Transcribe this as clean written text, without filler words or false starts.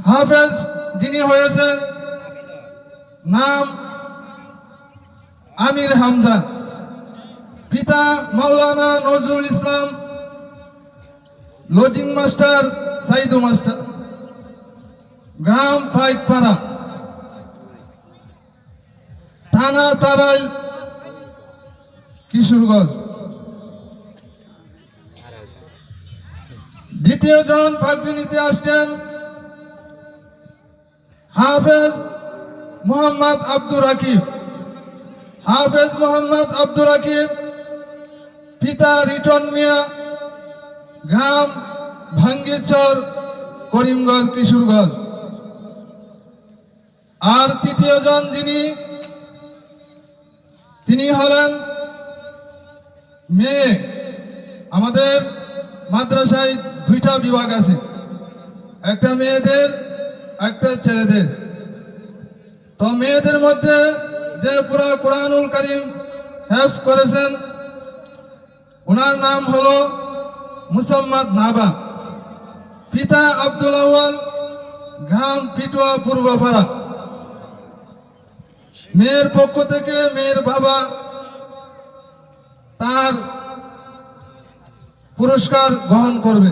হাফেজ যিনি হয়েছেন নাম আমির হামজা, পিতা মাওলানা Nazrul Islam, lodging master Saidu master, গ্রাম পাইকপাড়া, থানা তারাইল, কিশোরগঞ্জ। দ্বিতীয় জন পাগড়ি নিতে আসছেন হাফেজ মোহাম্মদ আব্দুর রাকিব। হাফেজ মোহাম্মদ আব্দুর রাকিব, পিতা রিটন মিয়া, গ্রাম ভাঙ্গিচর, করিমগঞ্জ, কিশোরগঞ্জ। আর তৃতীয় জন তিনি হলেন মেয়ে। আমাদের মাদ্রাসায় দুইটা বিভাগ আছে, একটা মেয়েদের একটা ছেলেদের। তো মেয়েদের মধ্যে যে পুরা কোরআনুল কারীম হেফজ করেছেন ওনার নাম হলো মুসাম্মাদ নাবা, পিতা আব্দুল আউয়াল, গ্রাম পিটুয়া পূর্বপাড়া। মেয়ের পক্ষ থেকে মেয়ের বাবা তার পুরস্কার গ্রহণ করবে।